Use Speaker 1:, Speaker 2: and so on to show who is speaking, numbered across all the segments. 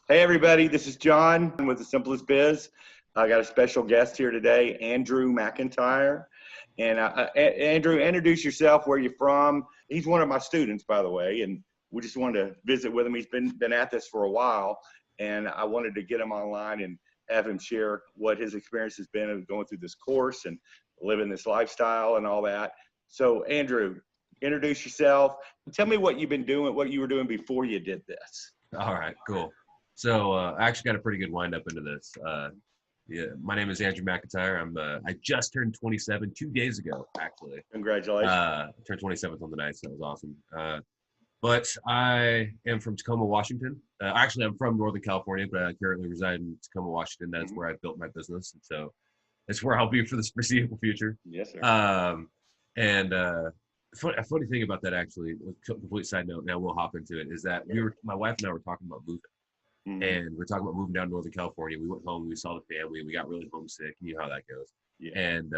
Speaker 1: Hey everybody, this is John with the Simplest Biz. I got a special guest here today, Andrew McIntyre. And Andrew, introduce yourself, where you're from. He's one of my students, by the way, and we just wanted to visit with him. He's been at this for a while, and I wanted to get him online and have him share what his experience has been of going through this course and living this lifestyle and all that. So Andrew, introduce yourself. Tell me what you've been doing, what you were doing before you did this.
Speaker 2: All right, cool. So I actually got a pretty good wind up into this. Yeah, my name is Andrew McIntyre. I just turned 27 2 days ago, actually.
Speaker 1: Congratulations.
Speaker 2: I turned 27th on the night, so that was awesome. But I am from Tacoma, Washington. Actually, I'm from Northern California, but I currently reside in Tacoma, Washington. That's where I built my business, and so that's where I'll be for the foreseeable future.
Speaker 1: Yes, sir.
Speaker 2: A funny thing about that, actually, a complete side note, now we'll hop into it, is that my wife and I were talking about moving. And we're talking about moving down to Northern California. We went home, we saw the family, we got really homesick. You know how that goes.
Speaker 1: Yeah.
Speaker 2: And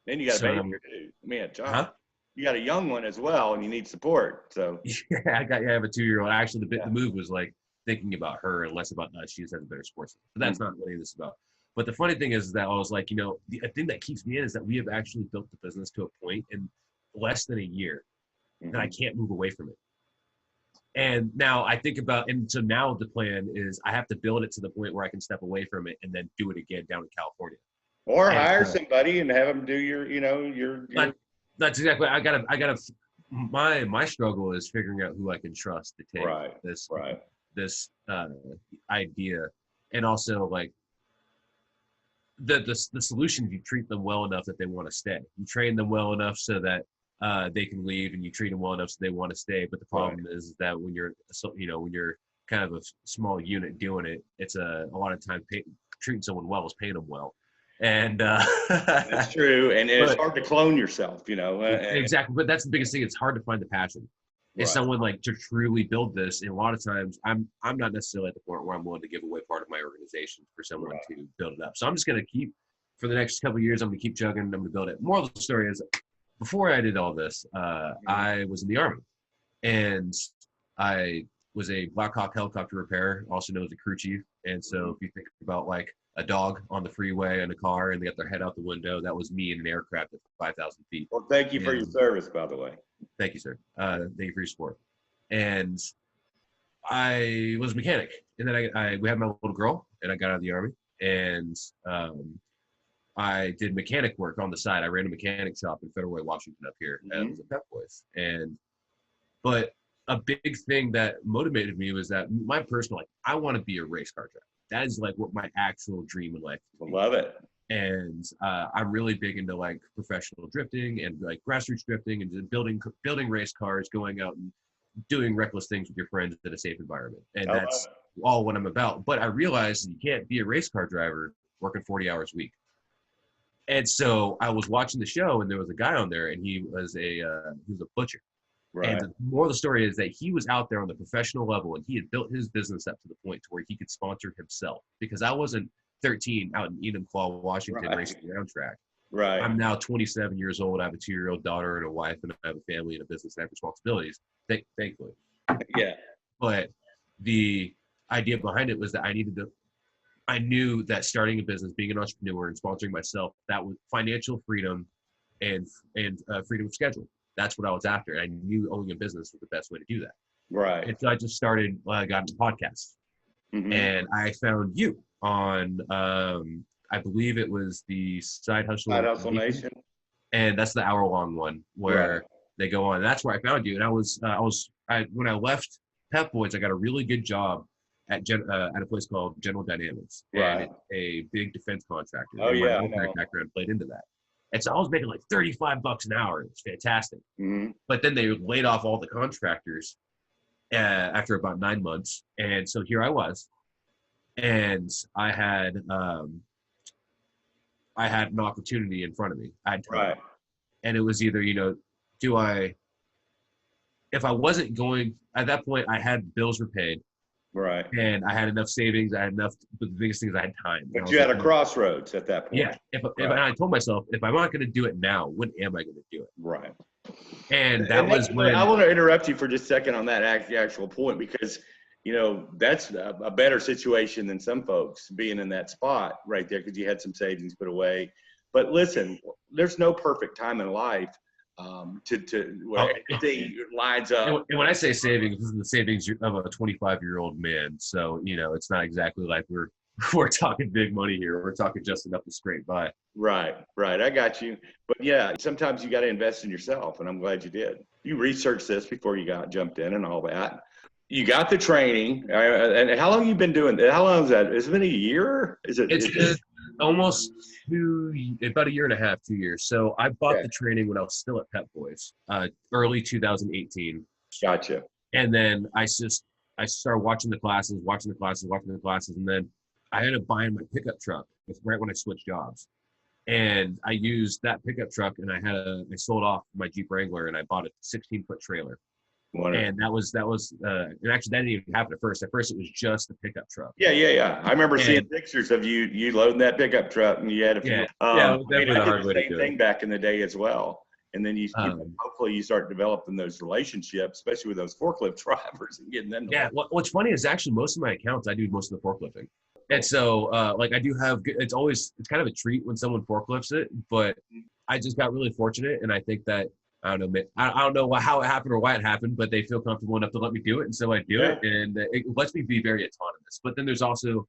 Speaker 1: then you got a baby here too. Man, John,
Speaker 2: huh?
Speaker 1: You got a young one as well, and you need support. So
Speaker 2: yeah, I have a 2-year-old. Actually, the move was like thinking about her and less about us. She just has a better sports. But that's not what any of this is about. But the funny thing is that I was like, the thing that keeps me in is that we have actually built the business to a point in less than a year that I can't move away from it. And now I think about, and so now the plan is I have to build it to the point where I can step away from it and then do it again down in California.
Speaker 1: Or hire somebody and have them do your.
Speaker 2: That's exactly. My struggle is figuring out who I can trust to take this idea, and also like the solution. You treat them well enough that they want to stay. You train them well enough so that they can leave, and you treat them well enough so they want to stay. But the problem is that when you're kind of a small unit doing it, it's a lot of time treating someone well is paying them well. And
Speaker 1: that's true. And it's hard to clone yourself,
Speaker 2: Exactly. But that's the biggest thing. It's hard to find the passion. It's someone like to truly build this. And a lot of times I'm not necessarily at the point where I'm willing to give away part of my organization for someone to build it up. So I'm just going to keep, for the next couple of years, I'm going to keep chugging. I'm going to build it. Moral of the story is, before I did all this, I was in the Army, and I was a Black Hawk helicopter repairer, also known as a crew chief. And so if you think about like a dog on the freeway in a car and they got their head out the window, that was me in an aircraft at 5,000 feet.
Speaker 1: Well, thank you for your service, by the way.
Speaker 2: Thank you, sir. Thank you for your support. And I was a mechanic. And then we had my little girl, and I got out of the Army, and I did mechanic work on the side. I ran a mechanic shop in Federal Way, Washington, up here as a Pep Boys. But a big thing that motivated me was that my personal, I want to be a race car driver. That is like what my actual dream in life is.
Speaker 1: I love it.
Speaker 2: And I'm really big into like professional drifting and like grassroots drifting and building race cars, going out and doing reckless things with your friends in a safe environment. And that's all what I'm about. But I realized you can't be a race car driver working 40 hours a week. And so I was watching the show, and there was a guy on there, and he was a butcher. Right. And the moral of the story is that he was out there on the professional level, and he had built his business up to the point to where he could sponsor himself. Because I wasn't 13 out in Enumclaw, Washington, racing around track.
Speaker 1: Right.
Speaker 2: I'm now 27 years old. I have a 2-year-old daughter and a wife, and I have a family and a business and I have responsibilities. Thankfully.
Speaker 1: Yeah.
Speaker 2: But the idea behind it was that I knew that starting a business, being an entrepreneur, and sponsoring myself, that was financial freedom and freedom of schedule. That's what I was after. And I knew owning a business was the best way to do that.
Speaker 1: Right.
Speaker 2: And so I just started, got into podcasts. And I found you on, I believe it was the Side Hustle
Speaker 1: Nation.
Speaker 2: And that's the hour-long one where they go on. And that's where I found you. And when I left Pep Boys, I got a really good job at a place called General Dynamics, and it's a big defense contractor.
Speaker 1: Oh, yeah,
Speaker 2: my military background played into that, and so I was making like $35 an hour. It's fantastic. But then they laid off all the contractors after about 9 months, and so here I was, and I had an opportunity in front of me. I had time, and it was either if I wasn't going at that point, I had bills were paid.
Speaker 1: Right.
Speaker 2: And I had enough savings. I had enough, but the biggest thing is I had time.
Speaker 1: But you had a crossroads at that point.
Speaker 2: Yeah. If I told myself, if I'm not going to do it now, when am I going to do it?
Speaker 1: Right.
Speaker 2: And that was when
Speaker 1: I want to interrupt you for just a second on that actual point, because you know, that's a better situation than some folks being in that spot right there because you had some savings put away. But listen, there's no perfect time in life where everything lines up.
Speaker 2: And when I say savings, this is the savings of a 25-year-old man. So, you know, it's not exactly like we're talking big money here. We're talking just enough to scrape by.
Speaker 1: Right. I got you. But yeah, sometimes you got to invest in yourself, and I'm glad you did. You researched this before you jumped in and all that. You got the training, and how long you been doing that? How long is that? Has it been a year?
Speaker 2: It's been almost about a year and a half, 2 years. So I bought the training when I was still at Pep Boys, early 2018.
Speaker 1: Gotcha.
Speaker 2: And then I started watching the classes, and then I ended up buying my pickup truck right when I switched jobs. And I used that pickup truck, and I sold off my Jeep Wrangler, and I bought a 16-foot trailer. Wonderful. And that was and actually that didn't even happen at first. At first it was just the pickup truck.
Speaker 1: Yeah. I remember seeing pictures of you loading that pickup truck, and you had a few.
Speaker 2: I did the same
Speaker 1: thing back in the day as well. And then you hopefully you start developing those relationships, especially with those forklift drivers and getting them.
Speaker 2: What's funny is actually most of my accounts I do most of the forklifting. And so like I do have, it's kind of a treat when someone forklifts it, but I just got really fortunate. And I think that, I don't know how it happened or why it happened, but they feel comfortable enough to let me do it. And so I do it, and it lets me be very autonomous. But then there's also,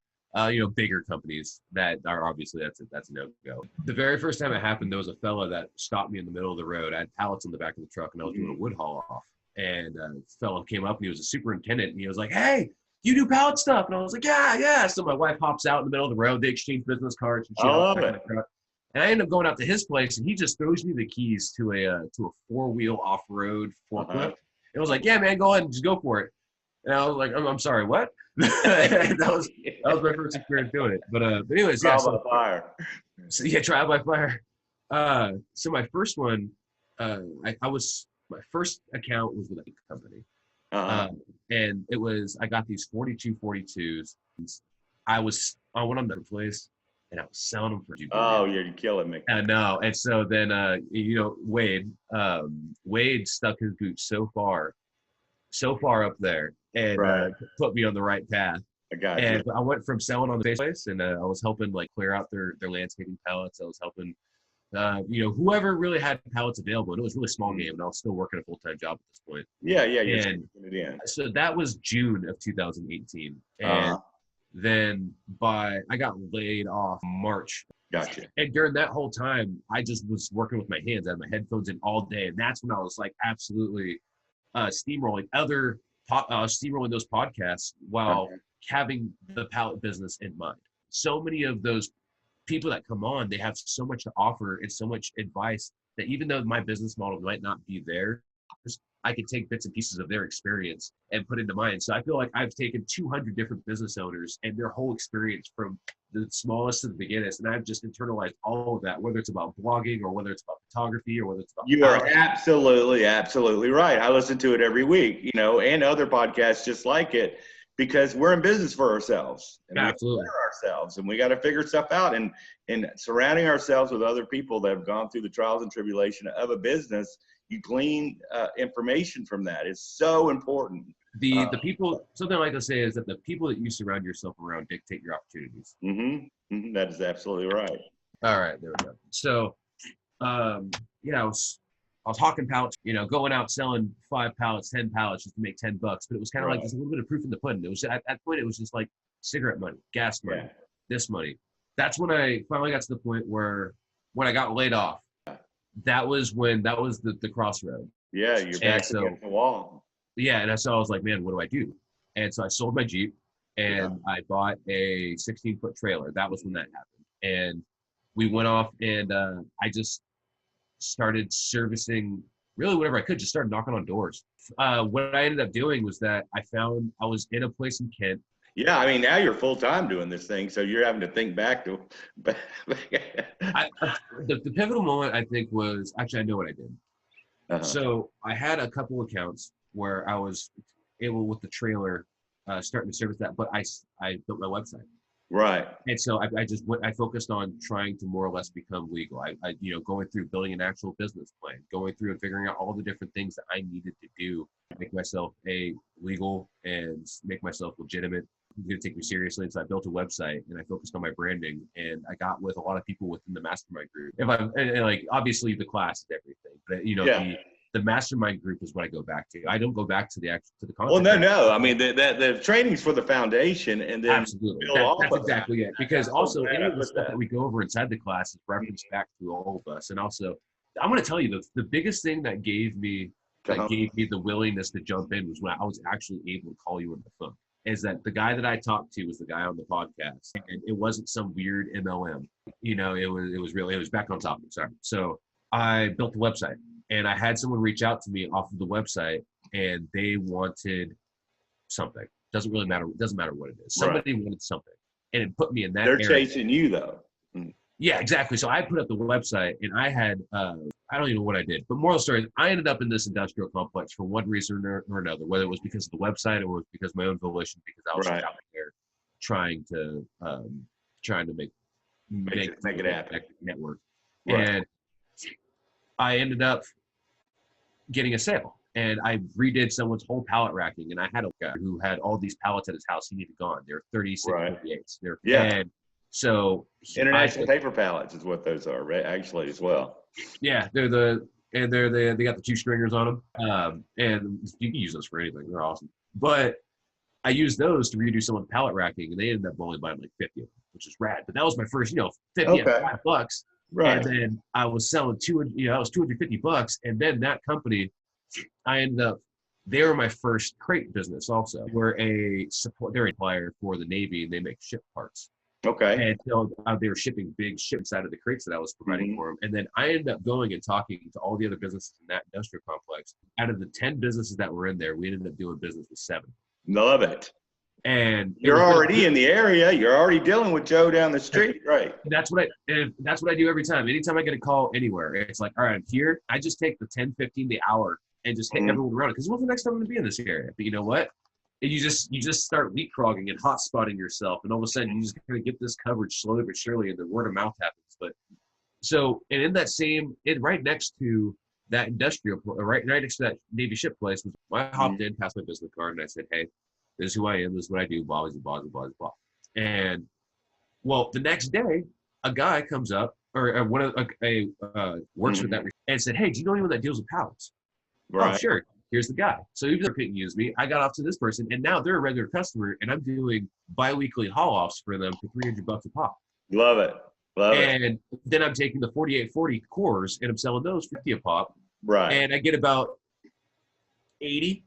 Speaker 2: bigger companies that are obviously that's a no-go. The very first time it happened, there was a fella that stopped me in the middle of the road. I had pallets on the back of the truck, and I was doing a wood haul off. And a fella came up, and he was a superintendent, and he was like, "Hey, you do pallet stuff?" And I was like, yeah. So my wife hops out in the middle of the road. They exchange business cards and shit.
Speaker 1: I love it.
Speaker 2: And I end up going out to his place, and he just throws me the keys to a 4-wheel off-road forklift. And I was like, "Yeah, man, go ahead and just go for it." And I was like, "I'm sorry, what?" that was my first experience doing it. But anyways,
Speaker 1: trial by fire.
Speaker 2: So trial by fire. So my first one, my first account was with a company, and it was I got these 4242s. I went on their place. And I was selling them for you.
Speaker 1: Oh, you're killing me.
Speaker 2: I know. And so then, Wade stuck his boot so far up there and put me on the right path.
Speaker 1: I got you.
Speaker 2: And I went from selling on the place, and I was helping like clear out their landscaping pallets. I was helping, whoever really had pallets available. And it was a really small game, and I was still working a full-time job at this point.
Speaker 1: Yeah.
Speaker 2: And so that was June of 2018. And then I got laid off March.
Speaker 1: Gotcha.
Speaker 2: And during that whole time, I just was working with my hands. I had my headphones in all day. And that's when I was like absolutely steamrolling those podcasts while having the pallet business in mind. So many of those people that come on, they have so much to offer and so much advice that even though my business model might not be theirs, I could take bits and pieces of their experience and put into mine. So I feel like I've taken 200 different business owners and their whole experience from the smallest to the biggest, and I've just internalized all of that, whether it's about blogging or whether it's about photography or whether it's about
Speaker 1: You are absolutely right. I listen to it every week, and other podcasts just like it, because we're in business for ourselves. And
Speaker 2: absolutely.
Speaker 1: Ourselves, and we got to figure stuff out. And surrounding ourselves with other people that have gone through the trials and tribulation of a business, you glean information from that. It's so important.
Speaker 2: The people, something I like to say is that the people that you surround yourself around dictate your opportunities.
Speaker 1: That is absolutely right.
Speaker 2: All right, there we go. So, I was hawking pallets, going out selling 5 pallets, 10 pallets just to make $10, but it was kind of like just a little bit of proof in the pudding. It was at that point, it was just like cigarette money, gas money, this money. That's when I finally got to the point where when I got laid off, that was the crossroad.
Speaker 1: Yeah, you're back against the wall.
Speaker 2: Yeah, and so I was like, man, what do I do? And so I sold my Jeep, and I bought a 16-foot trailer. That was when that happened. And we went off, and I just started servicing really whatever I could, just started knocking on doors. What I ended up doing was that I was in a place in Kent.
Speaker 1: Yeah, I mean, now you're full-time doing this thing, so you're having to think back to
Speaker 2: the pivotal moment, I think, was actually I know what I did. So I had a couple accounts where I was able with the trailer starting to service that, but I built my website.
Speaker 1: Right.
Speaker 2: And so I focused on trying to more or less become legal. Going through building an actual business plan, going through and figuring out all the different things that I needed to do to make myself legal and make myself legitimate. It's going to take me seriously. So I built a website and I focused on my branding, and I got with a lot of people within the mastermind group. Like obviously the class is everything, but the mastermind group is what I go back to. I don't go back to the content.
Speaker 1: Well, no. I mean, the training's for the foundation, and then
Speaker 2: absolutely that's exactly it. Because also any of the stuff that we go over inside the class is referenced back to all of us. And also, I'm going to tell you the biggest thing that gave me the willingness to jump in was when I was actually able to call you on the phone. Is that the guy that I talked to was the guy on the podcast, and it wasn't some weird MLM. It was back on topic. Sorry. So I built the website. And I had someone reach out to me off of the website, and they wanted something. Doesn't really matter. It doesn't matter what it is. Somebody wanted something, and it put me in that area.
Speaker 1: They're chasing you, though.
Speaker 2: Yeah, exactly. So I put up the website, and I had I don't even know what I did. But moral story, I ended up in this industrial complex for one reason or another, whether it was because of the website or it was because of my own volition, because I was out there trying to make it happen. Network. Right. And I ended up getting a sale, and I redid someone's whole pallet racking, and I had a guy who had all these pallets at his house. He needed gone. They're 36, 48s. And so
Speaker 1: international paper pallets is what those are, right? Actually, as well.
Speaker 2: Yeah, they got the 2 stringers on them, and you can use those for anything. They're awesome. But I used those to redo some of the pallet racking, and they ended up only buying like 50 of them, which is rad. But that was my first, 50 at $5. Right. And then I was selling $250, and then that company, I ended up. They were my first crate business. Also, they're a supplier for the Navy, and they make ship parts.
Speaker 1: Okay.
Speaker 2: And so they were shipping big ships out of the crates that I was providing for them. And then I ended up going and talking to all the other businesses in that industrial complex. Out of the 10 businesses that were in there, we ended up doing business with 7.
Speaker 1: Love it.
Speaker 2: And
Speaker 1: you're already in the area. You're already dealing with Joe down the street, right?
Speaker 2: That's what I do every time. Anytime I get a call anywhere, it's like, all right, I'm here. I just take the 10, 15 the hour and just hit everyone around it. Because when's the next time I'm going to be in this area? But you know what? And you just start leapfrogging and hot spotting yourself, and all of a sudden you just kind of get this coverage slowly but surely, and the word of mouth happens. But so, and in that same, right next to that industrial, right next to that Navy ship place, I hopped in, passed my business card, and I said, hey, this is who I am. This is what I do. Blah, blah, blah, blah, blah. And well, the next day, a guy comes up, or one of works with that, and said, "Hey, do you know anyone that deals with pallets?" Right. Oh, sure. Here's the guy. So even though they couldn't use me, I got off to this person, and now they're a regular customer, and I'm doing bi-weekly haul-offs for them for $300 a pop.
Speaker 1: Love it.
Speaker 2: And then I'm taking the 4840 cores, and I'm selling those for $50 a pop.
Speaker 1: Right.
Speaker 2: And I get about 80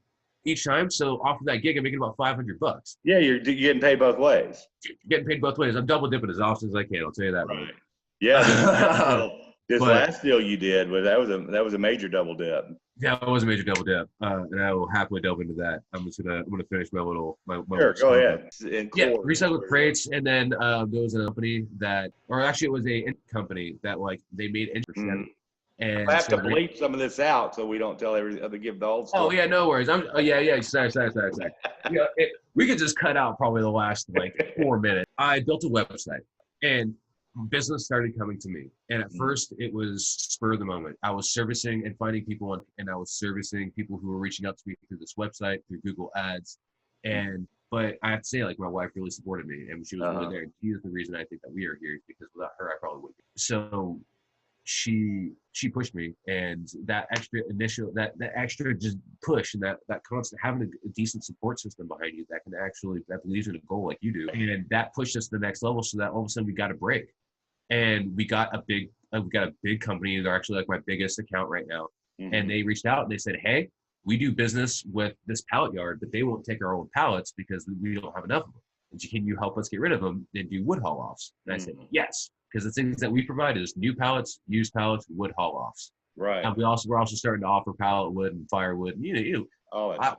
Speaker 2: each time. So off of that gig, I'm making about $500.
Speaker 1: Yeah, you're getting paid both ways.
Speaker 2: Getting paid both ways. I'm double dipping as often as I can. I'll tell you that.
Speaker 1: Right. Yeah. This last deal you did that was a major double dip.
Speaker 2: Yeah, it was a major double dip, and I will happily delve into that. I'm gonna finish my little.
Speaker 1: Sure, go ahead.
Speaker 2: Yeah, recycled crates, and then there was a company it was a company that they made interest. And
Speaker 1: I have to bleep some of this out so we don't tell give the whole story.
Speaker 2: Oh yeah, no worries. Sorry. We could just cut out probably the last 4 minutes. I built a website, and business started coming to me. And at first it was spur of the moment. I was servicing and finding people, and I was servicing people who were reaching out to me through this website, through Google Ads. But I have to say, my wife really supported me, and she was really there. And she is the reason I think that we are here, because without her, I probably wouldn't be. So she pushed me, and that extra initial, that extra just push, and that constant having a decent support system behind you that believes in a goal like you do, and that pushed us to the next level, so that all of a sudden we got a break, and we got a big company. They're actually my biggest account right now. And they reached out and they said, hey, we do business with this pallet yard, but they won't take our old pallets because we don't have enough of them. And can you help us get rid of them and do wood haul offs? And I said, yes. Because the things that we provide is new pallets, used pallets, wood haul-offs. Right. And we're also starting to offer pallet wood and firewood.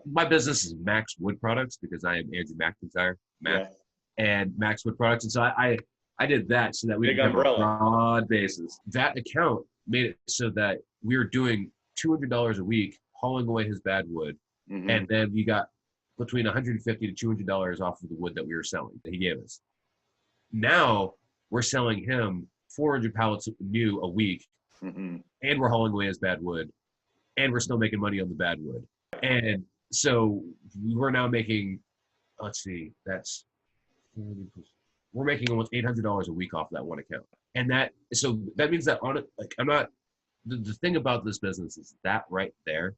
Speaker 2: My business is Max Wood Products, because I am Andrew McIntyre, and Max Wood Products. And so I did that so that we could have a broad basis. That account made it so that we were doing $200 a week hauling away his bad wood, and then we got between $150 to $200 off of the wood that we were selling that he gave us. Now we're selling him 400 pallets new a week, and we're hauling away his bad wood, and we're still making money on the bad wood. And so we're now making, let's see, we're making almost $800 a week off that one account. And so that means that I'm not, the thing about this business is that right there.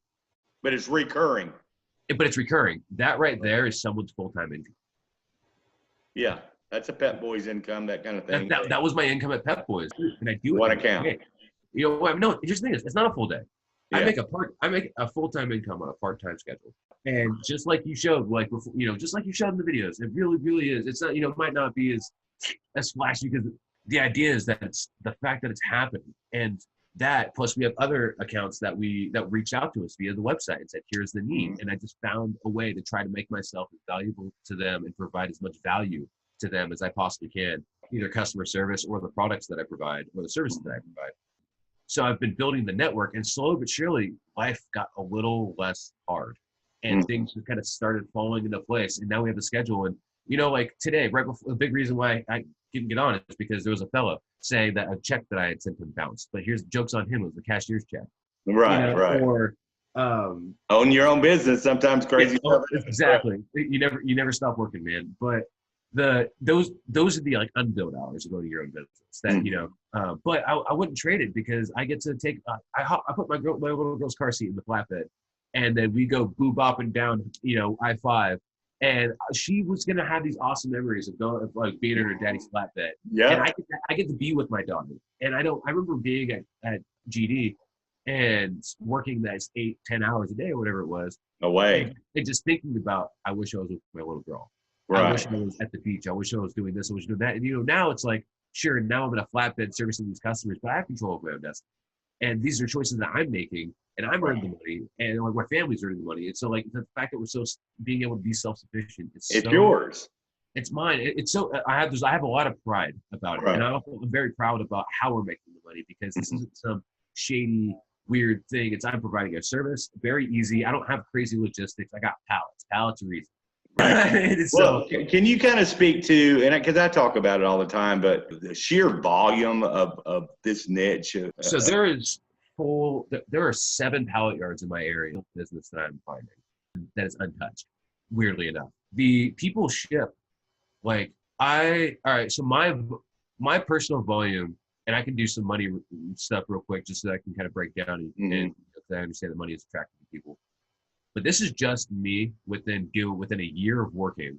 Speaker 1: But it's recurring.
Speaker 2: But it's recurring. That right there is someone's full-time income.
Speaker 1: Yeah. That's a Pep Boys income, that kind of thing.
Speaker 2: That was my income at Pep Boys. And I do it.
Speaker 1: One account.
Speaker 2: You know, no, here's the thing is, it's not a full day.
Speaker 1: Yeah.
Speaker 2: I make a full-time income on a part-time schedule. And just like you showed, like, you know, just like you showed in the videos, it really, really is. It's not, you know, it might not be as flashy, because the idea is that it's the fact that it's happened. And that, plus we have other accounts that reach out to us via the website and said, here's the need. And I just found a way to try to make myself as valuable to them and provide as much value to them as I possibly can, either customer service or the products that I provide or the services that I provide. So I've been building the network, and slowly but surely life got a little less hard, and things just kind of started falling into place. And now we have the schedule. And, you know, like today, right before, the big reason why I didn't get on it is because there was a fellow saying that a check that I had sent him bounced. But here's the joke's on him, it was the cashier's check.
Speaker 1: Right,
Speaker 2: you know,
Speaker 1: right.
Speaker 2: Or
Speaker 1: own your own business. Sometimes crazy stuff.
Speaker 2: Exactly. You never stop working, man. But those are the like unbilled hours of going to your own business that, you know, but I wouldn't trade it, because I get to take, I put my little girl's car seat in the flatbed, and then we go boo-bopping down, you know, I-5, and she was going to have these awesome memories of going, like, being in her daddy's flatbed.
Speaker 1: Yeah.
Speaker 2: And I get to be with my daughter. And I remember being at GD and working those 8-10 hours a day or whatever it was.
Speaker 1: Away.
Speaker 2: And just thinking about, I wish I was with my little girl.
Speaker 1: Right.
Speaker 2: I wish I was at the beach. I wish I was doing this. I wish I was doing that. And, you know, now it's like, sure, now I'm in a flatbed servicing these customers, but I have control of my own destiny. And these are choices that I'm making, and I'm earning the money, and like my family's earning the money. And so, like, the fact that we're being able to be self-sufficient, it's
Speaker 1: yours.
Speaker 2: It's mine. It's so, I have a lot of pride about it.
Speaker 1: Right.
Speaker 2: And I'm very proud about how we're making the money, because this isn't some shady, weird thing. It's, I'm providing a service, very easy. I don't have crazy logistics. I got pallets. Pallets are easy.
Speaker 1: Well, can you kind of speak to, and because I talk about it all the time, but the sheer volume of this niche?
Speaker 2: So there are 7 pallet yards in my area of business that I'm finding that is untouched, weirdly enough. The people ship, like, all right, so my personal volume, and I can do some money stuff real quick just so that I can kind of break down and I understand that money is attractive to people. But this is just me within a year of working.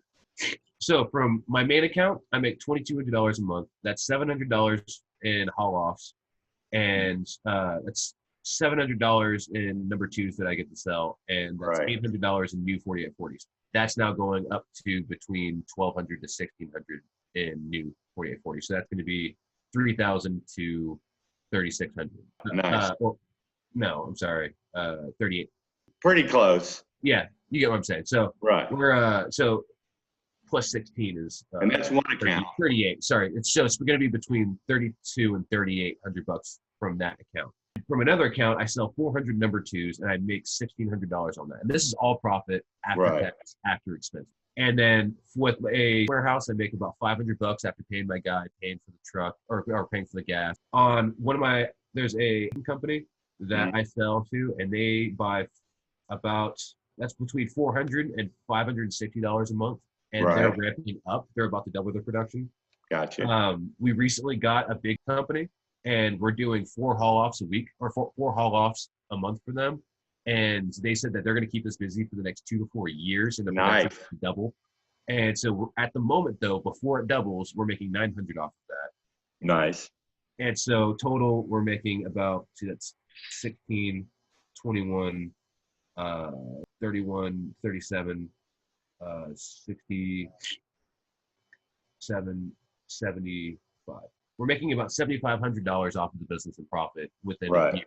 Speaker 2: So from my main account, I make $2,200 a month. That's $700 in haul-offs, and that's $700 in number 2s that I get to sell, and that's $800 in new 4840s. That's now going up to between $1,200 to $1,600 in new 4840s. So that's going to be $3,000 to $3,600.
Speaker 1: Nice.
Speaker 2: No, I'm sorry, 38.
Speaker 1: Pretty close.
Speaker 2: Yeah, you get what I'm saying. So we're so plus 16 is
Speaker 1: and that's one account.
Speaker 2: 38. Sorry, it's going to be between 32 and $3,800 from that account. From another account, I sell 400 number 2s, and I make $1,600 on that. And this is all profit after tax, after expense. And then with a warehouse, I make about $500 after paying my guy, paying for the truck, or paying for the gas. On one of there's a company that I sell to, and they buy that's between $400 and $560 a month, and they're ramping up. They're about to double their production.
Speaker 1: Gotcha.
Speaker 2: We recently got a big company, and we're doing 4 haul-offs a week, or 4 haul-offs a month for them. And they said that they're going to keep us busy for the next 2 to 4 years, and the production will double. And so at the moment, though, before it doubles, we're making $900 off of that.
Speaker 1: Nice.
Speaker 2: And so total, we're making about, that's 16, 21, 31, 37, 67, 75. We're making about $7,500 off of the business and profit within a year.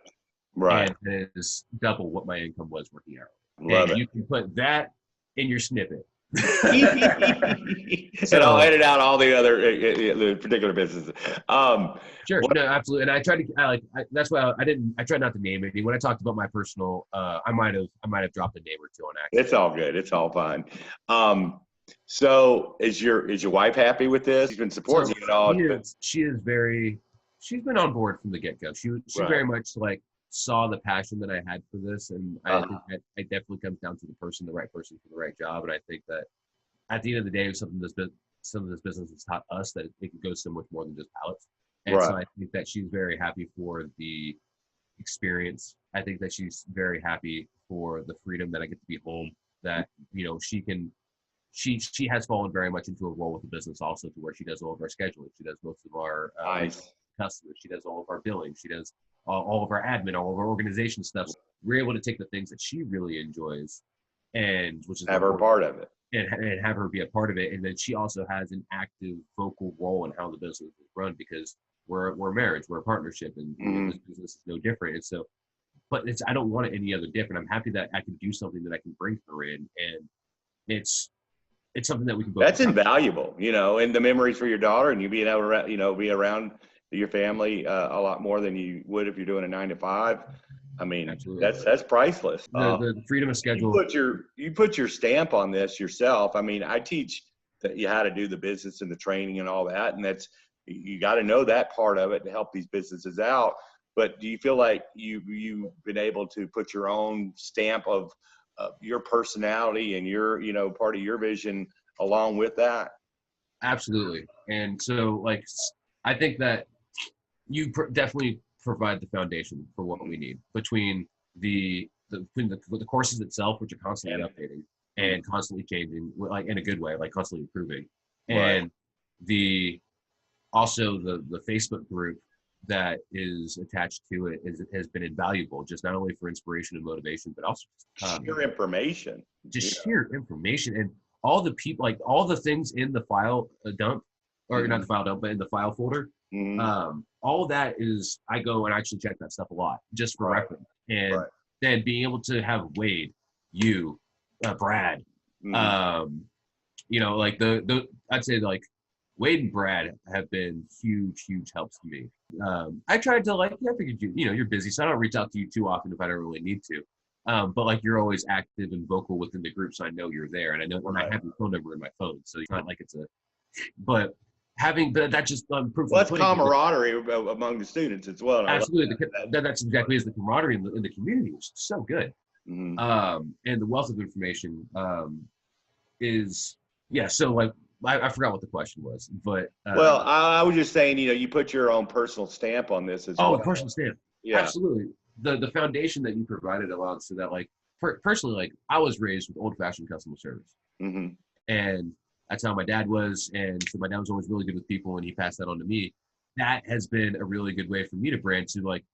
Speaker 1: Right.
Speaker 2: And it is double what my income was working hourly.
Speaker 1: Love it.
Speaker 2: You can put that in your snippet.
Speaker 1: And I'll edit out all the other the particular businesses.
Speaker 2: Sure, no, absolutely. And I tried to, that's why I tried not to name it. When I talked about my personal, I might have dropped a name or two on accident.
Speaker 1: It's all good. It's all fine. So is your wife happy with this? She's been supporting you at all.
Speaker 2: She's been on board from the get-go. She
Speaker 1: Right.
Speaker 2: very much like saw the passion that I had for this, and I
Speaker 1: Uh-huh.
Speaker 2: think that it definitely comes down to the right person for the right job. And I think that at the end of the day, some of this business has taught us that it can go so much more than just pallets. And so
Speaker 1: Right.
Speaker 2: I think that she's very happy for the experience. I think that she's very happy for the freedom that I get to be home, that, you know, she has fallen very much into a role with the business also, to where she does all of our scheduling. She does most of our
Speaker 1: Nice.
Speaker 2: customers. She does all of our billing. She does all of our admin, all of our organization stuff. We're able to take the things that she really enjoys, and which is
Speaker 1: Have her part of it.
Speaker 2: and have her be a part of it. And then she also has an active vocal role in how the business is run, because we're a marriage, we're a partnership, and you know, this business is no different. And so, but I don't want it any other different. I'm happy that I can do something that I can bring her in, and it's something that we can both.
Speaker 1: That's invaluable, you know, and the memories for your daughter, and you being able to, you know, be around your family a lot more than you would if you're doing a 9 to 5. I mean,
Speaker 2: Absolutely.
Speaker 1: that's priceless.
Speaker 2: The freedom of schedule.
Speaker 1: You put your stamp on this yourself. I mean, I teach you how to do the business and the training and all that, and that's, you got to know that part of it to help these businesses out. But do you feel like you've been able to put your own stamp of your personality and your, you know, part of your vision along with that?
Speaker 2: Absolutely. And so, like, I think that you definitely provide the foundation for what we need between the courses itself, which are constantly updating and constantly changing, like in a good way, like constantly improving, and the Facebook group that is attached to it has been invaluable, just not only for inspiration and motivation, but also
Speaker 1: sheer information.
Speaker 2: Sheer information, and all the people, like all the things in the file dump, or not the file dump, but in the file folder. All of that is, I go and actually check that stuff a lot just for reference, and then being able to have Wade, you, Brad, you know, like I'd say like Wade and Brad have been huge helps to me. I tried to, like, I figured you know, you're busy, so I don't reach out to you too often if I don't really need to. But like, you're always active and vocal within the group, so I know you're there, and I know when I have your phone number in my phone, so it's not like it's a. But that just proof.
Speaker 1: Well, that's camaraderie among the students as well.
Speaker 2: Absolutely, that's exactly as the camaraderie in the community is so good. And the wealth of information is, yeah. So like, I forgot what the question was, but
Speaker 1: well, I was just saying, you know, you put your own personal stamp on this as well.
Speaker 2: Oh, personal stamp. Yeah, absolutely. The foundation that you provided allowed so that, like, personally, like, I was raised with old-fashioned customer service, and that's how my dad was, and so my dad was always really good with people, and he passed that on to me. That has been a really good way for me to brand to, like,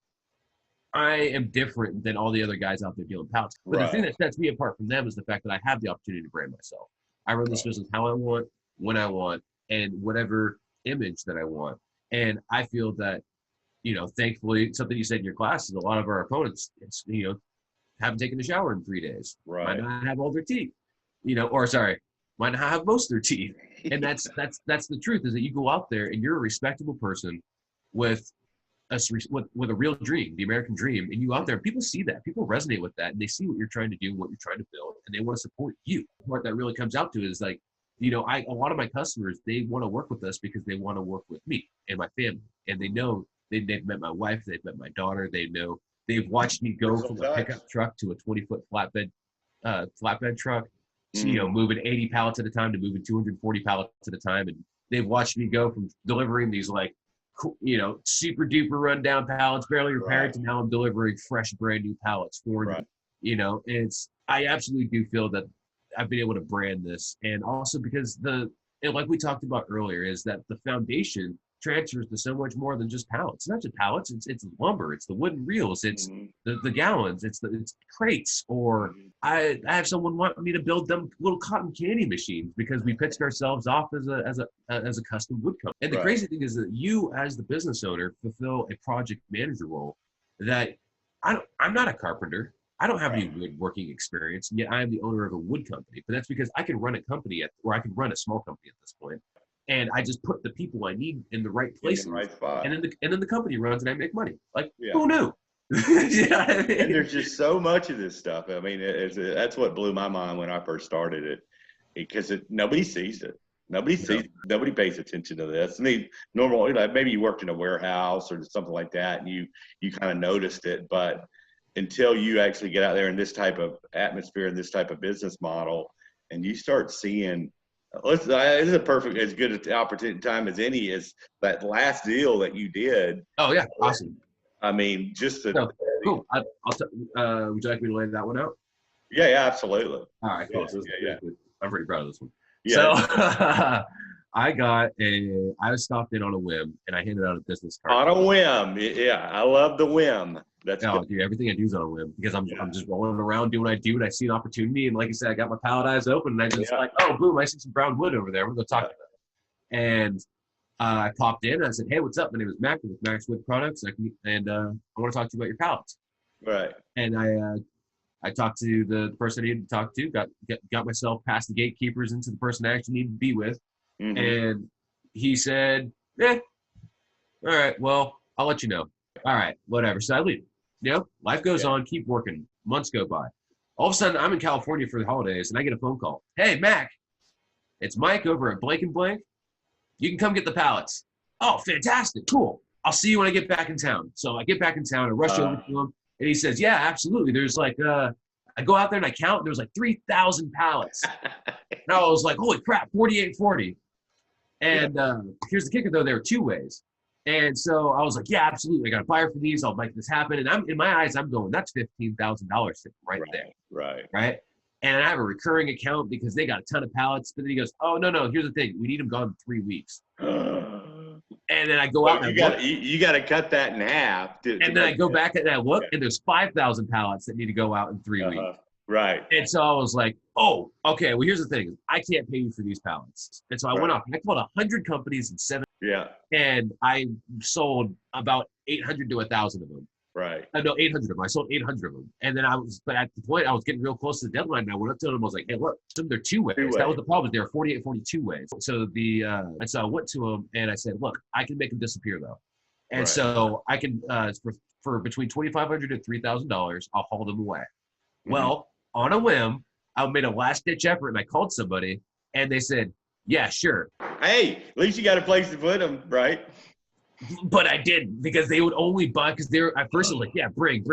Speaker 2: I am different than all the other guys out there dealing pallets. But the thing that sets me apart from them is the fact that I have the opportunity to brand myself. I run this business how I want, when I want, and whatever image that I want. And I feel that, you know, thankfully, something you said in your class is a lot of our opponents, it's, you know, haven't taken a shower in 3 days. Might not have all their teeth, you know, or sorry, might not have most of their teeth. And that's the truth, is that you go out there and you're a respectable person with a real dream, the American dream, and you out there, people see that, people resonate with that, and they see what you're trying to do, what you're trying to build, and they want to support you. The part that really comes out to is, like, you know, a lot of my customers, they want to work with us because they want to work with me and my family, and they know they've met my wife, they've met my daughter, they know they've watched me go from a pickup truck to a 20-foot flatbed truck, to, you know, moving 80 pallets at a time to moving 240 pallets at a time, and they've watched me go from delivering these, like, you know, super duper rundown pallets, barely repaired, to now I'm delivering fresh, brand new pallets for them. You know, I absolutely do feel that I've been able to brand this, and also because like we talked about earlier, is that the foundation transfers to so much more than just pallets. It's not just pallets, it's lumber, it's the wooden reels, it's the gallons, it's crates, or I have someone want me to build them little cotton candy machines because we pitched ourselves off as a custom wood company. And the crazy thing is that you, as the business owner, fulfill a project manager role that I'm not a carpenter. I don't have any woodworking experience, yet I am the owner of a wood company. But that's because I can run a company or I can run a small company at this point. And I just put the people I need in the right places,
Speaker 1: in the right spot.
Speaker 2: and then the company runs and I make money. Like, who knew? You know what I mean?
Speaker 1: And there's just so much of this stuff. I mean, that's what blew my mind when I first started it. because nobody sees it. Nobody pays attention to this. I mean, normally, like maybe you worked in a warehouse or something like that, and you kind of noticed it, but until you actually get out there in this type of atmosphere and this type of business model, and you start seeing, this is a perfect, as good an opportunity time as any, is that last deal that you did.
Speaker 2: Oh yeah, awesome.
Speaker 1: I mean, just the,
Speaker 2: So, cool. Would you like me to lay that one out?
Speaker 1: yeah, absolutely.
Speaker 2: All right, cool.
Speaker 1: Yeah,
Speaker 2: So this is
Speaker 1: yeah.
Speaker 2: good. I'm pretty proud of this one.
Speaker 1: Yeah.
Speaker 2: So I stopped in on a whim and I handed out a business card.
Speaker 1: On a whim. Yeah, I love the whim. That's good.
Speaker 2: Dude, everything I do is on a whim because I'm just rolling around doing what I do, and I see an opportunity, and like I said, I got my pallet eyes open, and I just like, oh, boom, I see some brown wood over there. We're gonna talk about it. And I popped in and I said, hey, what's up? My name is Mac with Max Wood Products, I want to talk to you about your pallets.
Speaker 1: Right.
Speaker 2: And I talked to the person I needed to talk to, got myself past the gatekeepers into the person I actually needed to be with.
Speaker 1: Mm-hmm.
Speaker 2: And he said, all right, well, I'll let you know. All right, whatever. So I leave. Life goes on, keep working. Months go by. All of a sudden, I'm in California for the holidays, and I get a phone call. Hey, Mac, it's Mike over at Blake & Blank. You can come get the pallets. Oh, fantastic. Cool. I'll see you when I get back in town. So I get back in town, I rush over to him, and he says, yeah, absolutely. There's like, I go out there and I count, and there's like 3,000 pallets. And I was like, holy crap, 4840. And here's the kicker, though. There were two ways. And so I was like, yeah, absolutely. I got a buyer for these. I'll make this happen. And I'm in my eyes, I'm going, that's $15,000 sitting right there. Right. And I have a recurring account because they got a ton of pallets. But then he goes, oh, no. Here's the thing. We need them gone in 3 weeks. And then I go out and
Speaker 1: you got to cut that in half.
Speaker 2: And then I go back and I look, and there's 5,000 pallets that need to go out in 3 weeks.
Speaker 1: Right.
Speaker 2: And so I was like, oh, okay. Well, here's the thing. I can't pay you for these pallets. And so I went off and I called 100 companies in 7.
Speaker 1: Yeah.
Speaker 2: And I sold about 800 to 1,000 of them.
Speaker 1: Right.
Speaker 2: No, 800 of them. I sold 800 of them. And then but at the point, I was getting real close to the deadline. And I went up to them. I was like, hey, look, they're two ways. That was the problem. They were 48, 42 ways. So and so I went to them and I said, look, I can make them disappear though. And so I can, for between $2,500 and $3,000, I'll haul them away. Mm-hmm. Well, on a whim, I made a last ditch effort and I called somebody and they said, yeah, sure.
Speaker 1: Hey, at least you got a place to put them, right?
Speaker 2: But I didn't, because they would only buy, because they were, at first it was like, yeah, bring.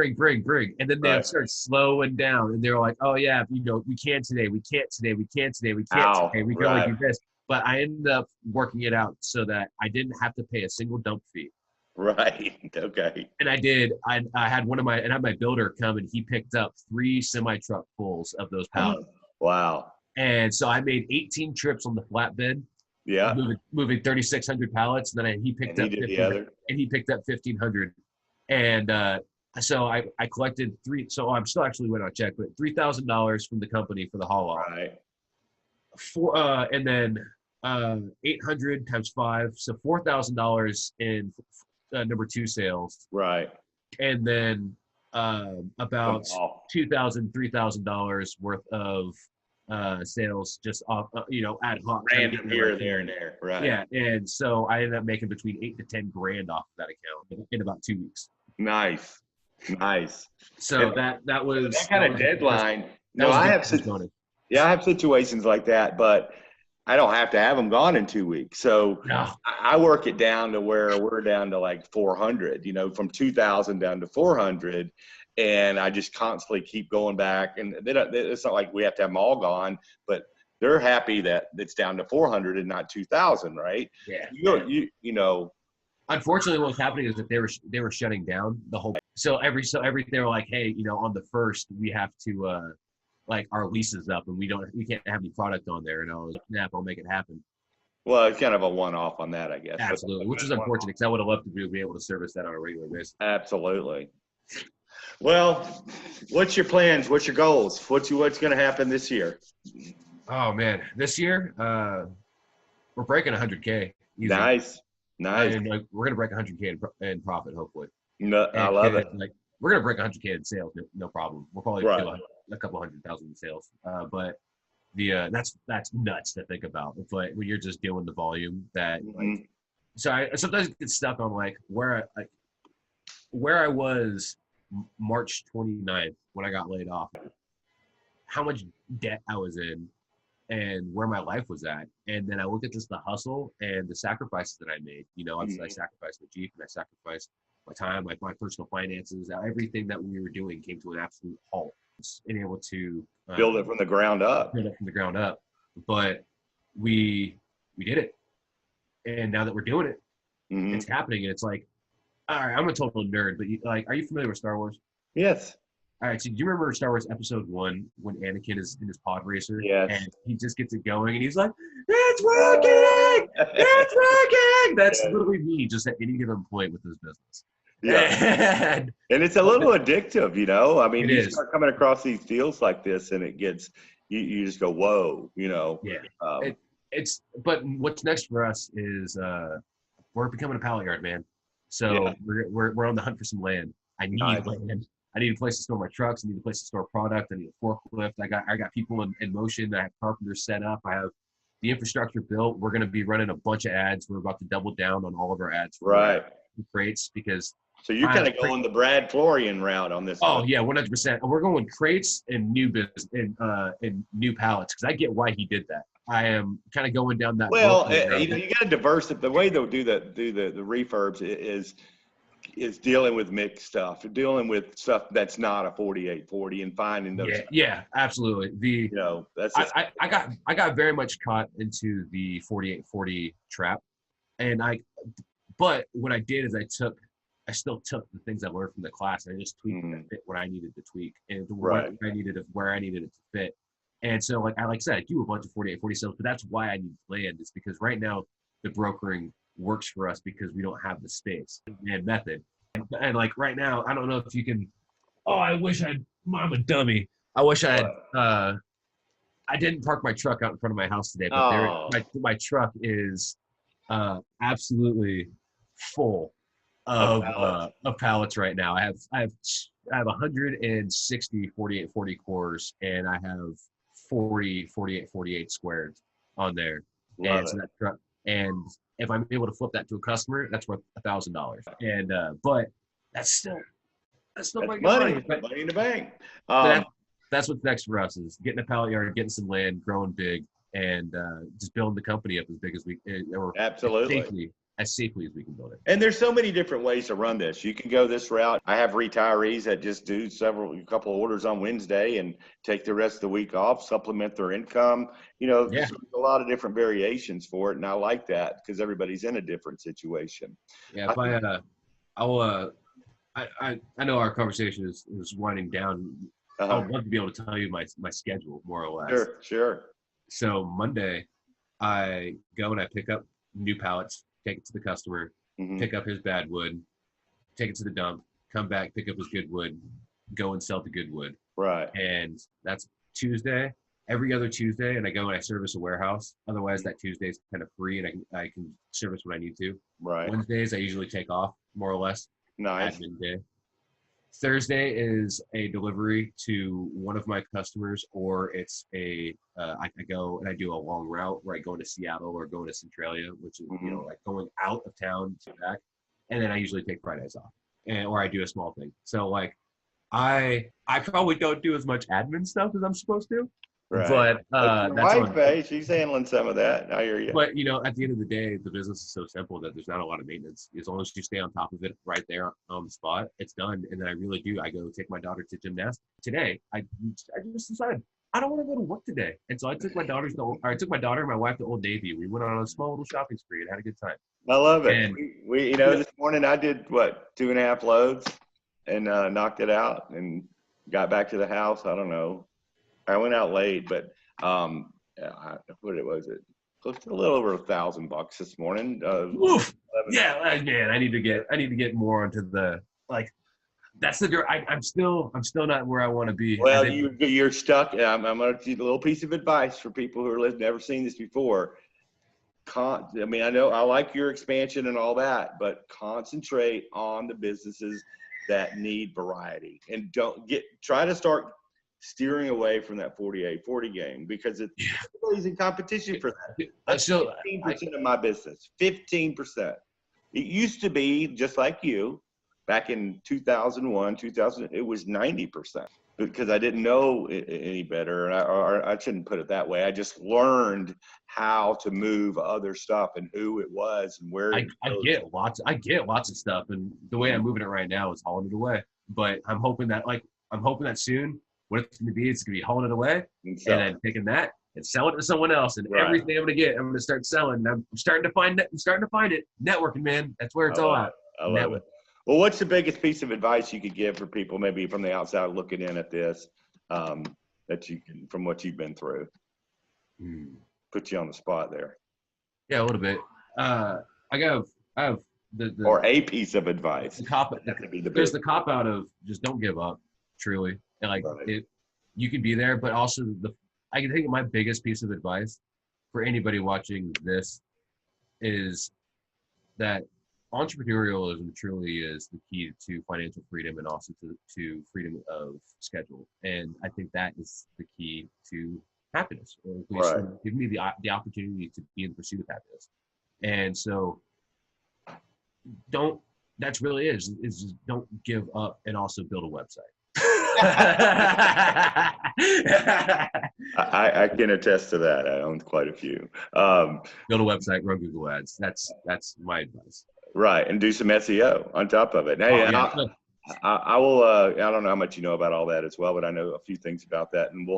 Speaker 2: And then they started slowing down and they were like, oh yeah, we can't today. We can only do this. But I ended up working it out so that I didn't have to pay a single dump fee.
Speaker 1: Right. Okay.
Speaker 2: And I did. I had my builder come and he picked up 3 semi-truck fulls of those pallets.
Speaker 1: Wow.
Speaker 2: And so I made 18 trips on the flatbed.
Speaker 1: Yeah.
Speaker 2: Moving 3,600 pallets. And then he picked up 1,500. And so I collected so I'm still actually went on check, but $3,000 from the company for the haul off.
Speaker 1: Right.
Speaker 2: And then 800 times 5, so $4,000 in number 2 sales.
Speaker 1: Right.
Speaker 2: And then about $2,000, $3,000 worth of sales just off, ad hoc.
Speaker 1: Random here, there, and there. Right.
Speaker 2: Yeah. And so I ended up making between $8,000 to $10,000 off of that account in about 2 weeks.
Speaker 1: Nice.
Speaker 2: So that was
Speaker 1: that kind of deadline. No, I have situations like that, but I don't have to have them gone in 2 weeks. So
Speaker 2: no.
Speaker 1: I work it down to where we're down to like 400, from 2,000 down to 400. And I just constantly keep going back. And it's not like we have to have them all gone, but they're happy that it's down to 400 and not 2,000, right?
Speaker 2: Yeah. Unfortunately, what was happening is that they were shutting down the whole. So they were like, hey, on the 1st we have to our lease is up and we can't have any product on there. And I was like, snap, I'll make it happen.
Speaker 1: Well, it's kind of a one-off on that, I guess.
Speaker 2: Absolutely, which is unfortunate because I would have loved to be able to service that on a regular basis.
Speaker 1: Absolutely. Well, what's your plans? What's your goals? What's going to happen this year?
Speaker 2: Oh man, this year we're breaking 100K. Easy.
Speaker 1: Nice.
Speaker 2: And we're gonna break 100K in profit, hopefully.
Speaker 1: No, I love it.
Speaker 2: We're gonna break 100K in sales, no problem. We'll probably do a couple 100,000 in sales, but that's nuts to think about. But when you're just doing the volume that, so I sometimes get stuck on where I was March 29th when I got laid off, how much debt I was in, and where my life was at. And then I looked at just the hustle and the sacrifices that I made. You know, I sacrificed the Jeep and I sacrificed my time, like my personal finances, everything that we were doing came to an absolute halt. Being able to
Speaker 1: build it from the ground up.
Speaker 2: Build it from the ground up. But we did it. And now that we're doing it, it's happening. And it's like, all right, I'm a total nerd, but are you familiar with Star Wars?
Speaker 1: Yes.
Speaker 2: All right, so do you remember Star Wars Episode 1 when Anakin is in his pod racer?
Speaker 1: Yes.
Speaker 2: And he just gets it going and he's like, it's working! It's working! That's literally me just at any given point with this business.
Speaker 1: Yeah. And it's a little addictive, you know? I mean,
Speaker 2: you
Speaker 1: start coming across these deals like this and it gets, you just go, whoa, you know?
Speaker 2: Yeah. But what's next for us is we're becoming a pallet yard, man. So we're on the hunt for some land. I need land. I need a place to store my trucks. I need a place to store product. I need a forklift. I got people in motion. I have carpenters set up. I have the infrastructure built. We're going to be running a bunch of ads. We're about to double down on all of our ads for crates because.
Speaker 1: So you're kind of going the Brad Florian route on this.
Speaker 2: Oh yeah, 100%. We're going crates and new business and new pallets because I get why he did that. I am kind of going down that.
Speaker 1: Well, you got to diversify. The way they'll do the refurbs is dealing with mixed stuff, dealing with stuff that's not a 4840 and finding those.
Speaker 2: Yeah, absolutely. I got very much caught into the 4840 trap, but what I did is I still took the things I learned from the class and I just tweaked it to fit what I needed to tweak and where I needed it to fit. And so, like I said, I do a bunch of 4840 sales, but that's why I need land is because right now the brokering works for us because we don't have the space and method. And like right now, I don't know if you can. Oh, I'm a dummy. I wish I didn't park my truck out in front of my house today, but my truck is absolutely full of pallets right now. I have 160 4840 cores and I have 40 4848 squared on there. And so that truck, and if I'm able to flip that to a customer, that's worth $1,000. And but that's still money.
Speaker 1: Money in the bank.
Speaker 2: That's what's next for us is getting a pallet yard, getting some land, growing big, and just building the company up as big as we or
Speaker 1: absolutely
Speaker 2: as safely as we can build it.
Speaker 1: And there's so many different ways to run this. You can go this route. I have retirees that just do a couple of orders on Wednesday and take the rest of the week off, supplement their income. You know, there's a lot of different variations for it. And I like that because everybody's in a different situation.
Speaker 2: Yeah. I know our conversation is winding down. I would love to be able to tell you my schedule more or less.
Speaker 1: Sure.
Speaker 2: So Monday I go and I pick up new pallets, take it to the customer, pick up his bad wood, take it to the dump, come back, pick up his good wood, go and sell the good wood.
Speaker 1: Right.
Speaker 2: And that's Tuesday, every other Tuesday, and I go and I service a warehouse. Otherwise, that Tuesday is kind of free, and I can service when I need to.
Speaker 1: Right.
Speaker 2: Wednesdays, I usually take off, more or less.
Speaker 1: Nice.
Speaker 2: Admin day. Thursday is a delivery to one of my customers, or it's I go and I do a long route where I go into Seattle or go into Centralia, which is like going out of town to back, and then I usually take Fridays off, or I do a small thing. So like, I probably don't do as much admin stuff as I'm supposed to.
Speaker 1: Right.
Speaker 2: But
Speaker 1: that's she's handling some of that. I hear you.
Speaker 2: But at the end of the day, the business is so simple that there's not a lot of maintenance. As long as you stay on top of it right there on the spot, it's done. And then I really do. I go take my daughter to gymnastics. Today, I just decided I don't want to go to work today, and so I took my daughter and my wife to Old Navy. We went on a small little shopping spree and had a good time.
Speaker 1: I love it. And we this morning I did 2.5 loads and knocked it out and got back to the house. I don't know. I went out late, but what was it? Close to a little over $1,000 this morning.
Speaker 2: Yeah, man, I need to get more onto the That's the. I'm still not where I want to be.
Speaker 1: Well, you're stuck. I'm going to give a little piece of advice for people who are never seen this before. I know I like your expansion and all that, but concentrate on the businesses that need variety, and try to start steering away from that 48-40 game because everybody's in competition for that. That's 15% of my business. 15%. It used to be just like you back in 2001, 2000. It was 90%. because I didn't know any better, or I shouldn't put it that way. I just learned how to move other stuff and who it was and where.
Speaker 2: I get lots of stuff, and the way I'm moving it right now is hauling it away. But I'm hoping that soon, what it's going to be, it's going to be hauling it away and then taking that and selling it to someone else. And everything I'm going to get, I'm going to start selling. And I'm starting to find it. Networking, man. That's where it's all at.
Speaker 1: I love it. Well, what's the biggest piece of advice you could give for people, maybe from the outside looking in at this, that you can, from what you've been through? Put you on the spot there.
Speaker 2: Yeah, a little bit. I have the
Speaker 1: or a piece of advice.
Speaker 2: There's the cop out of just don't give up. Truly, and like you can be there, but also I can think my biggest piece of advice for anybody watching this is that entrepreneurialism truly is the key to financial freedom and also to freedom of schedule. And I think that is the key to happiness, or at least give me the opportunity to be in pursuit of happiness. And so that's really is just don't give up and also build a website.
Speaker 1: I can attest to that. I own quite a few.
Speaker 2: Build a website, run Google Ads. That's my advice.
Speaker 1: Right, and do some SEO on top of it. Hey, I will. I don't know how much you know about all that as well, but I know a few things about that, and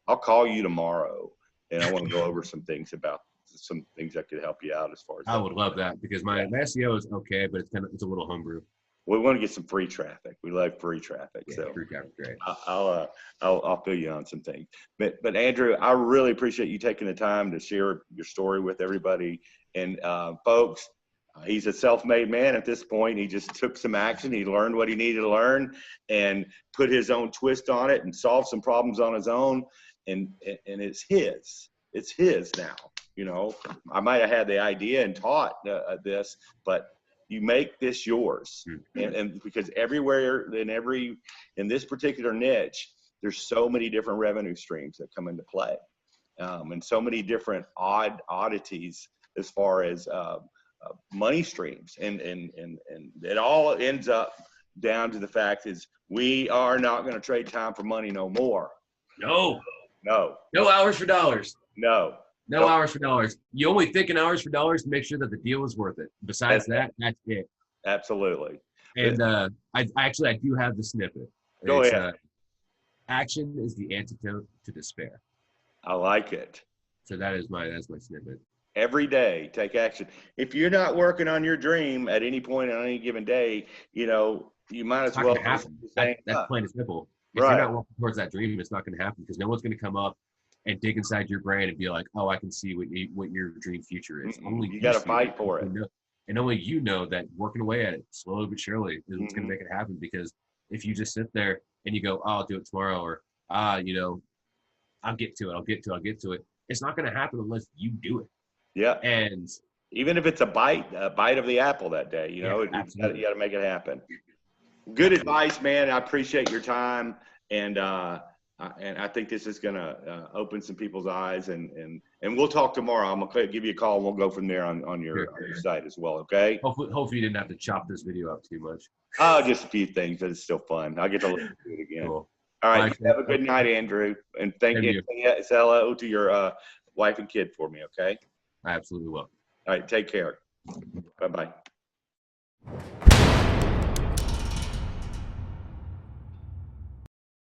Speaker 1: I'll call you tomorrow, and I want to go over some things about some things that could help you out as far as.
Speaker 2: I would love that because my SEO is okay, but it's a little homebrew.
Speaker 1: We want to get some free traffic. We like free traffic. Yeah, so
Speaker 2: free traffic, great.
Speaker 1: I'll fill you on some things. But Andrew, I really appreciate you taking the time to share your story with everybody. And folks, he's a self-made man at this point. He just took some action. He learned what he needed to learn and put his own twist on it and solved some problems on his own. And it's his. It's his now. You know, I might have had the idea and taught this, but you make this yours. And because everywhere in this particular niche, there's so many different revenue streams that come into play, and so many different oddities as far as money streams, and it all ends up down to the fact is we are not going to trade time for money no more.
Speaker 2: No hours for dollars.
Speaker 1: No
Speaker 2: hours for dollars. You only think in hours for dollars to make sure that the deal is worth it. Besides that's it.
Speaker 1: Absolutely.
Speaker 2: And I do have the snippet.
Speaker 1: Go ahead.
Speaker 2: Action is the antidote to despair.
Speaker 1: I like it.
Speaker 2: So that's my snippet.
Speaker 1: Every day, take action. If you're not working on your dream at any point on any given day, you might as well.
Speaker 2: That's plain and simple. If you're not working towards that dream, it's not going to happen because no one's going to come up and dig inside your brain and be like, oh, I can see what your dream future is. Only
Speaker 1: you got to fight for it.
Speaker 2: And only you know that working away at it slowly but surely is what's going to make it happen. Because if you just sit there and you go, oh, I'll do it tomorrow, or, I'll get to it. It's not going to happen unless you do it.
Speaker 1: Yeah.
Speaker 2: And
Speaker 1: even if it's a bite of the apple that day, you got to make it happen. Good advice, man. I appreciate your time. And I think this is going to open some people's eyes, and we'll talk tomorrow. I'm going to give you a call, and we'll go from there on your site as well, okay?
Speaker 2: Hopefully you didn't have to chop this video up too much.
Speaker 1: Oh, just a few things, but it's still fun. I'll get to listen to it again. Cool. All right, have a good night, Andrew, and thank you. Say hello to your wife and kid for me, okay?
Speaker 2: I absolutely will.
Speaker 1: All right, take care. Bye-bye.